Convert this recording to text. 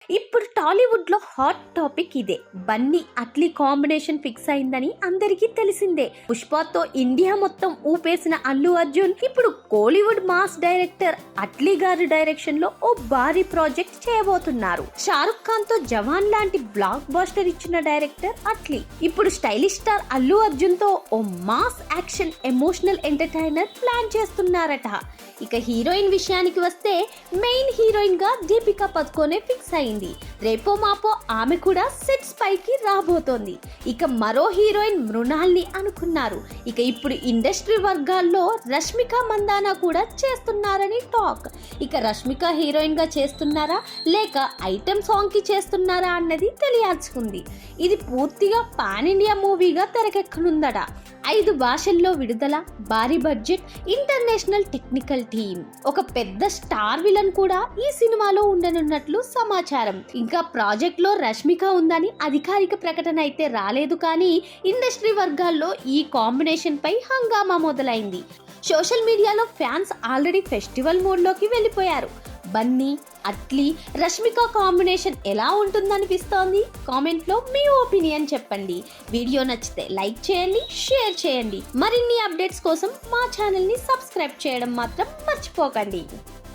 ఇప్పుడు టాలీవుడ్ లో hot topic ఇదే. బన్నీ అట్లీ కాంబినేషన్ ఫిక్స్ అయిందని అందరికీ తెలిసిందే. పుష్పతో ఇండియా మొత్తం ఊపేసిన అల్లు అర్జున్ ఇప్పుడు కోలీవుడ్ మాస్ డైరెక్టర్ అట్లీ గారి డైరెక్షన్ లో ఓ భారీ ప్రాజెక్ట్ చేయబోతున్నారు. షారుఖ్ ఖాన్ తో జవాన్ లాంటి బ్లాక్ బాస్టర్ ఇచ్చిన డైరెక్టర్ అట్లీ ఇప్పుడు స్టైలిష్ స్టార్ అల్లు అర్జున్ తో ఓ mass action emotional entertainer plan చేస్తున్నారట. ఇక హీరోయిన్ విషయానికి వస్తే మెయిన్ హీరోయిన్ గా దీపికా పదుకోనే ఫిక్స్ అయింది. రేపో మాపో ఆమె కూడా సెట్స్ పైకి రాబోతోంది. ఇక మరో హీరోయిన్ మృణాల్ని అనుకున్నారు. ఇక ఇప్పుడు ఇండస్ట్రీ వర్గాల్లో రష్మిక మందానా కూడా చేస్తున్నారని టాక్. ఇక రష్మిక హీరోయిన్ గా చేస్తున్నారా లేక ఐటెం సాంగ్ కి చేస్తున్నారా అన్నది తెలియాల్సుకుంది. ఇది పూర్తిగా పాన్ ఇండియా మూవీగా తెరకెక్కనుందట. 5 భాషల్లో విడుదల, భారీ బడ్జెట్, ఇంటర్నేషనల్ టెక్నికల్ టీమ్, ఒక పెద్ద స్టార్ విలన్ కూడా ఈ సినిమాలో ఉండనున్నట్లు సమాచారం. ఇంకా ప్రాజెక్ట్ లో రష్మిక ఉందని అధికారిక ప్రకటన అయితే రాలేదు, కానీ ఇండస్ట్రీ వర్గాల్లో ఈ కాంబినేషన్ పై హంగామా మొదలైంది. సోషల్ మీడియాలో ఫ్యాన్స్ ఆల్రెడీ ఫెస్టివల్ మోడ్ లోకి వెళ్ళిపోయారు. బన్నీ, అట్లీ, రష్మిక కాంబినేషన్ ఎలా ఉంటుందనిపిస్తోంది? కామెంట్ లో మీ ఒపీనియన్ చెప్పండి. వీడియో నచ్చితే లైక్ చేయండి, షేర్ చేయండి. మరిన్ని అప్డేట్స్ కోసం మా ఛానల్ ని సబ్స్క్రైబ్ చేయడం మాత్రం మర్చిపోకండి.